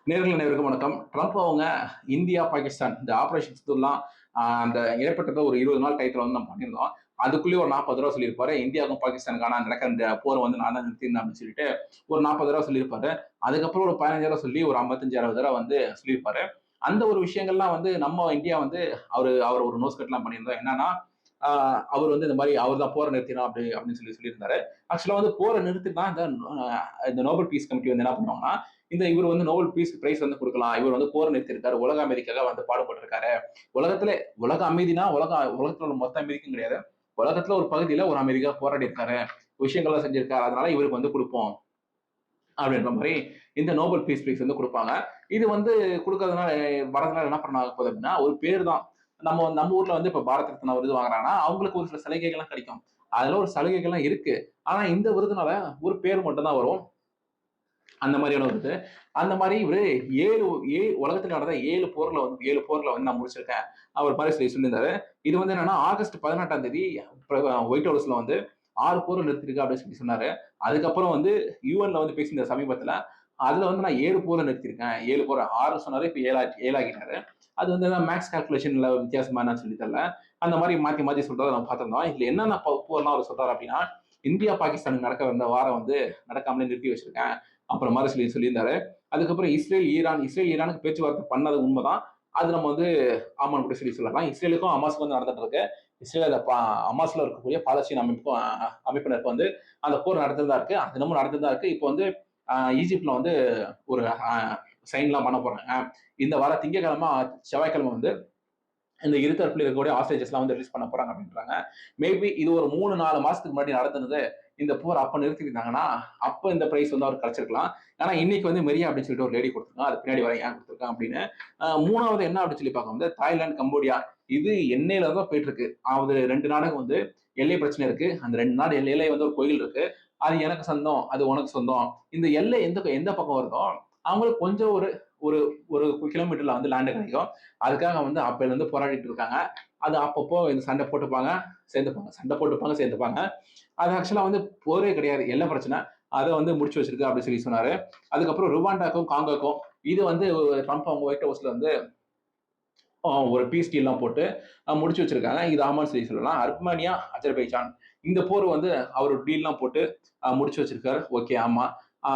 நேயர்களுக்கு வணக்கம். ட்ரம்ப் அவங்க இந்தியா, பாகிஸ்தான் இந்த ஆபரேஷன் சிந்தூர்லாம் அந்த ஏற்பட்டத ஒரு 20 நாள் டயத்துல வந்து நம்ம பண்ணியிருந்தோம். அதுக்குள்ளேயே ஒரு 40 தடவ சொல்லியிருப்பாரு. இந்தியாவுக்கும் பாகிஸ்தானுக்கான நடக்கிற இந்த போர வந்து நான் தான் நிறுத்தியிருந்தேன் அப்படின்னு சொல்லிட்டு ஒரு 40 தடவ சொல்லியிருப்பாரு. அதுக்கப்புறம் ஒரு 15 தடவ சொல்லி ஒரு 55, 60 தடவ வந்து சொல்லியிருப்பாரு. அந்த ஒரு விஷயங்கள்லாம் வந்து நம்ம இந்தியா வந்து அவர் ஒரு நோஸ் கட்லாம் பண்ணியிருந்தோம். என்னன்னா, அவர் வந்து இந்த மாதிரி அவர் தான் போரை நிறுத்தினா அப்படின்னு சொல்லியிருந்தாரு. ஆக்சுவலா வந்து போரை நிறுத்தினா இந்த நோபல் பீஸ் கமிட்டி வந்து என்ன பண்ணுவாங்கன்னா, இவர் வந்து நோபல் பீஸ் பிரைஸ் வந்து கொடுக்கலாம். இவர் வந்து போரை நிறுத்தியிருக்காரு. உலக அமைதிக்காக வந்து பாடுபட்டிருக்காரு. உலகத்துல உலக அமைதினா உலகத்துல உள்ள மொத்த அமைதிக்கும் கிடையாது. உலகத்துல ஒரு பகுதியில ஒரு அமைதிக்காக போராடி இருக்காரு. விஷயங்கள்லாம் செஞ்சிருக்காரு. அதனால இவருக்கு வந்து கொடுப்போம் அப்படின்ற மாதிரி இந்த நோபல் பீஸ் பிரைஸ் வந்து கொடுப்பாங்க. இது வந்து கொடுக்கறதுனால வரதுனால என்ன பண்ண போகுது அப்படின்னா, ஒரு பேர் தான். நம்ம ஊர்ல வந்து இப்ப பாரத் ரத்னா விருது வாங்குறாங்கன்னா அவங்களுக்கு ஒரு சில சலுகைகள்லாம் கிடைக்கும். அதுல ஒரு சலுகைகள்லாம் இருக்கு. ஆனா இந்த விருதுனால ஒரு பேர் மட்டும் தான் வரும். அந்த மாதிரியான ஒரு இது. அந்த மாதிரி இவரு 7 உலகத்துல நடந்த 7 போர்ல வந்து நான் முடிச்சிருக்கேன். அவர் மாதிரி சொல்லியிருந்தாரு. இது வந்து என்னன்னா ஆகஸ்ட் 18ஆம் தேதி ஒயிட் ஹவுஸ்ல வந்து 6 போரை நிறுத்திருக்கு அப்படின்னு சொன்னாரு. அதுக்கப்புறம் வந்து யுஎன்ல வந்து பேசியிருந்தார் சமீபத்துல. அதுல வந்து நான் 7 போரை நிறுத்திருக்கேன். 7 போரை 6 சொன்னாரு. இப்ப 7 ஆக்கிட்டாரு. அது வந்து மேக்ஸ் கால்குலேஷன்ல வித்தியாசமா என்னன்னு சொல்லி தெரியல. அந்த மாதிரி மாத்தி மாத்தி சொல்றதை நம்ம பார்த்திருந்தோம். இதுல என்னென்ன போர்லாம் அவர் சொல்றாரு அப்படின்னா, இந்தியா பாகிஸ்தானுக்கு நடக்க வந்த வாரம் வந்து நடக்காமலே நிறுத்தி வச்சிருக்கேன். அப்புறம் மாதிரி சொல்லியிருந்தாரு. அதுக்கப்புறம் இஸ்ரேல் ஈரானுக்கு பேச்சுவார்த்தை பண்ணது உண்மைதான். அது நம்ம வந்து ஆமான்னு கூட சொல்லலாம். இஸ்ரேலுக்கும் ஹமாஸுக்கும் வந்து நடந்துட்டு இருக்கு. இஸ்ரேல் ஹமாஸ்ல இருக்கக்கூடிய பாலஸ்தீன் அமைப்பினருக்கு வந்து அந்த போர் நடந்துட்டு தான் இருக்கு. அது இன்னமும் நடந்துட்டு தான் இருக்கு. இப்போ வந்து ஈஜிப்ட்ல வந்து ஒரு சைன்லாம் பண்ண போறாங்க. இந்த வார திங்கட்கிழமை, செவ்வாய்க்கிழமை வந்து இந்த இருதரப்புல இருக்கக்கூடிய ஹாஸ்டேஜஸ்லாம் வந்து ரிலீஸ் பண்ண போறாங்க அப்படின்றாங்க. மேபி இது ஒரு 3-4 மாசத்துக்கு முன்னாடி நடந்தது. இந்த போர் அப்ப நிறுத்திருந்தாங்கன்னா, அப்ப இந்த பிரைஸ் வந்து அவருக்கு கிடைச்சிருக்கலாம். ஆனா இன்னைக்கு வந்து மெரியா அப்படின்னு சொல்லிட்டு ஒரு லேடி கொடுத்துருக்காங்க. அது பின்னாடி வர ஏன் கொடுத்துருக்காங்க அப்படின்னு. 3வது என்ன அப்படின்னு சொல்லி பார்க்க வந்து தாய்லாந்து, கம்போடியா இது எண்ணெயில தான் போயிட்டு இருக்கு. அதாவது 2 நாடுக்கு வந்து எல்லை பிரச்சனை இருக்கு. அந்த 2 நாடு எல்லையில வந்து ஒரு கோயில் இருக்கு. அது எனக்கு சொந்தம், அது உனக்கு சொந்தம். இந்த எல்லை எந்த எந்த பக்கம் வருதோ அவங்களுக்கு கொஞ்சம் ஒரு ஒரு ஒரு கிலோமீட்டர்ல வந்து லேண்ட் கிடைக்கும். அதுக்காக வந்து அப்பையில இருந்து போராடிட்டு இருக்காங்க. அது அப்பப்போ இந்த சண்டை போட்டுப்பாங்க, சேர்ந்துப்பாங்க. சண்டை போட்டுப்பாங்க, சேர்ந்துப்பாங்க. அது ஆக்சுவலா வந்து போரே கிடையாது. எல்லை பிரச்சனை. அதை வந்து முடிச்சு வச்சிருக்கு அப்படின்னு சொன்னாரு. அதுக்கப்புறம் ருவாண்டாக்கும் காங்கோக்கும் இது வந்து ட்ரம்ப் அவங்க ஒயிட் ஹவுஸ்ல வந்து ஒரு பீஸ் டீல்லாம் போட்டு முடிச்சு வச்சிருக்காங்க. இது ஆமான்னு சொல்லலாம். அர்மேனியா, அஜர்பைஜான் இந்த போர் வந்து அவர் டீல்லாம் போட்டு முடிச்சு வச்சிருக்காரு. ஓகே, ஆமா.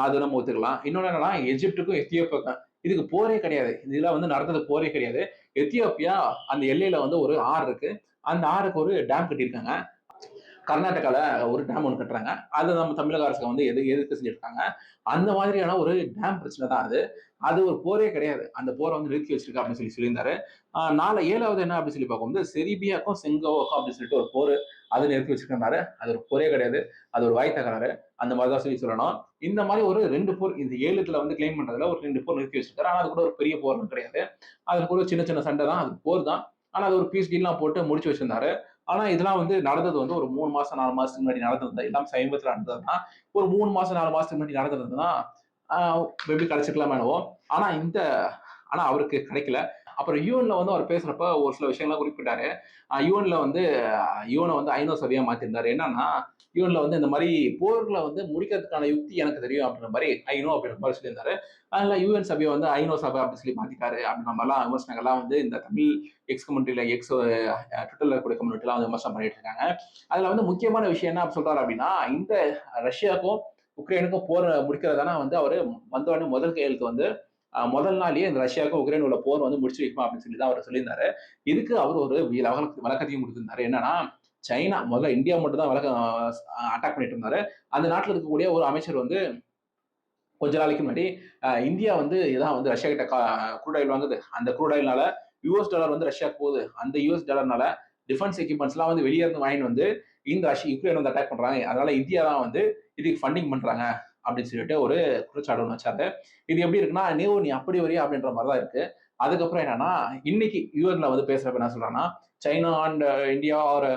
அது நம்ம ஒத்துக்கலாம். இன்னொன்னு என்னன்னா எஜிப்டுக்கும் எத்தியோப்பியாக்கும் இதுக்கு போரே கிடையாது. இதுல வந்து நடந்தது போரே கிடையாது. எத்தியோப்பியா அந்த எல்லையில வந்து ஒரு ஆறு இருக்கு. அந்த ஆறுக்கு ஒரு டேம் கட்டியிருக்காங்க. கர்நாடகால ஒரு டேம் ஒன்று கட்டுறாங்க. அது நம்ம தமிழக அரசு வந்து எதிர்த்து செஞ்சிருக்காங்க. அந்த மாதிரியான ஒரு டேம் பிரச்சனை தான் அது. அது ஒரு போரே கிடையாது. அந்த போரை வந்து நிறுத்தி வச்சிருக்கு அப்படின்னு சொல்லியிருந்தாரு. 7வது என்ன அப்படின்னு சொல்லி பார்க்கும்போது செர்பியாக்கும் செங்கோவாக்கும் அப்படின்னு சொல்லிட்டு ஒரு போர் அது நிறுத்தி வச்சிருக்காரு. அது ஒரு போரே கிடையாது. அது ஒரு வாய் தகராறு. அந்த மாதிரி தான் சொல்லணும். இந்த மாதிரி ஒரு 2 போர் இந்த 7த்துல வந்து கிளைம் பண்றதுல ஒரு 2 போர் நிறுத்தி வச்சிருக்காரு. ஆனா அது கூட ஒரு பெரிய போர் கிடையாது. அது கூட சின்ன சின்ன சண்டை தான். அது போர் தான். ஆனா அது ஒரு பீஸ் டீல்லாம் போட்டு முடிச்சு வச்சிருந்தாரு. ஆனா இதெல்லாம் வந்து நடந்தது வந்து ஒரு 3 மாசம் 4 மாசத்துக்கு முன்னாடி நடந்தது. எல்லாம் சமீபத்துல நடந்ததுன்னா ஒரு 3 மாசம் 4 மாசத்துக்கு முன்னாடி நடந்ததுன்னா மேபி கிடைச்சிருக்கலாம் என்னவோ. ஆனா ஆனா அவருக்கு கிடைக்கல. அப்புறம் யூஎன்ல வந்து அவர் பேசுறப்ப ஒரு சில விஷயங்கள்லாம் குறிப்பிட்டாரு. யூஎன்ல வந்து யூஎனை வந்து ஐநா சபையா மாத்திருந்தாரு. என்னன்னா யூஎன்ல வந்து இந்த மாதிரி போர்களை வந்து முடிக்கிறதுக்கான யுக்தி எனக்கு தெரியும் அப்படின்ற மாதிரி ஐநோ அப்படின்ற மாதிரி சொல்லியிருந்தாரு. அதனால யூஎன் சபையை வந்து ஐநோ சபை அப்படின்னு சொல்லி மாத்திட்டாரு அப்படின்ற மாதிரிலாம் விமர்சனங்கள்லாம் வந்து இந்த தமிழ் எக்ஸ் கம்யூனிட்டியில ட்விட்டர்ல இருக்கக்கூடிய கம்யூனிட்டிலாம் வந்து விமர்சனம் பண்ணிட்டு இருக்காங்க. அதுல வந்து முக்கியமான விஷயம் என்ன சொல்றாரு அப்படின்னா, இந்த ரஷ்யாவுக்கும் உக்ரைனுக்கும் போர் முடிக்கிறதானா வந்து அவரு வந்தோடனே முதல் கையெழுத்து வந்து முதல் நாளே இந்த ரஷ்யாவுக்கும் உக்ரைன் உள்ள போர் வந்து முடிச்சு வைப்போம் அப்படின்னு சொல்லி தான் அவர் சொல்லியிருந்தாரு. இதுக்கு அவர் ஒரு விளக்கத்தையும் கொடுத்திருந்தாரு. என்னன்னா சைனா முதல்ல இந்தியா மட்டும் தான் அட்டாக் பண்ணிட்டு இருந்தாரு. அந்த நாட்டில் இருக்கக்கூடிய ஒரு அமைச்சர் வந்து கொஞ்ச நாளைக்கு முன்னாடி இந்தியா வந்து இதான் வந்து ரஷ்யா கிட்ட க்ரூட் ஆயில் வாங்குது. அந்த க்ரூட் ஆயில்னால யூஎஸ் டாலர் வந்து ரஷ்யாவுக்கு போகுது. அந்த யூஎஸ் டாலர்னால டிஃபென்ஸ் எக்யூப்மெண்ட்ஸ் எல்லாம் வந்து வெளியே இருந்து வாங்கிட்டு வந்து இந்த யுக்ரைன் வந்து அட்டாக் பண்றாங்க. அதனால இந்தியா தான் வந்து இதுக்கு ஃபண்டிங் பண்றாங்க அப்படின்னு சொல்லிட்டு ஒரு குற்றச்சாட்டு ஒன்று வச்சாரு. இது எப்படி இருக்குன்னா நீ அப்படி வரியா அப்படின்ற மாதிரி தான் இருக்கு. அதுக்கப்புறம் என்னன்னா இன்னைக்கு யூஎன்ல வந்து பேசுறப்ப என்ன சொல்றாங்கன்னா China and India are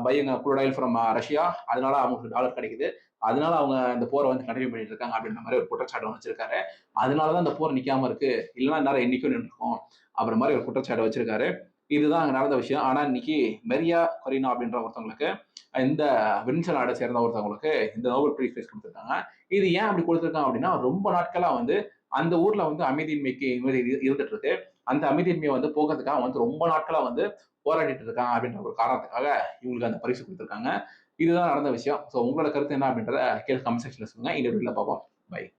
buying crude oil from Russia, அதனால அவங்களுக்கு டாலர் கிடைக்குது. அதனால அவங்க இந்த போரை வந்து கண்டினியூ பண்ணிட்டு இருக்காங்க அப்படின்ற மாதிரி ஒரு குற்றச்சாட்டு வச்சிருக்காரு. அதனாலதான் இந்த போர் நிக்காம இருக்கு. இல்லைன்னா நேரம் என்னைக்கும் நின்றுருக்கும் அப்புறம் மாதிரி ஒரு குற்றச்சாட்டு வச்சிருக்காரு. இதுதான் அங்க நடந்த விஷயம். ஆனா இன்னைக்கு மெரியா கொரினா அப்படின்ற ஒருத்தவங்களுக்கு இந்த வெனிசுலா நாடை சேர்ந்த ஒருத்தவங்களுக்கு இந்த நோபல் பீஸ் பிரைஸ் கொடுத்திருக்காங்க. இது ஏன் அப்படி கொடுத்திருக்காங்க அப்படின்னா ரொம்ப நாட்களா வந்து அந்த ஊர்ல வந்து அமைதியின்மைக்கு இது மாதிரி இருந்துட்டு இருக்கு. அந்த அமைதியின்மையை வந்து போக்குறதுக்காக வந்து ரொம்ப நாட்களா வந்து போராடிட்டு இருக்காங்க அப்படின்ற ஒரு காரணத்துக்காக இவங்களுக்கு அந்த பரிசு கொடுத்துருக்காங்க. இதுதான் நடந்த விஷயம். ஸோ உங்களோட கருத்து என்ன அப்படின்றத கீழே கமெண்ட் செக்ஷன்ல சொல்லுங்க. இந்த வீடியோல பார்ப்போம். பை.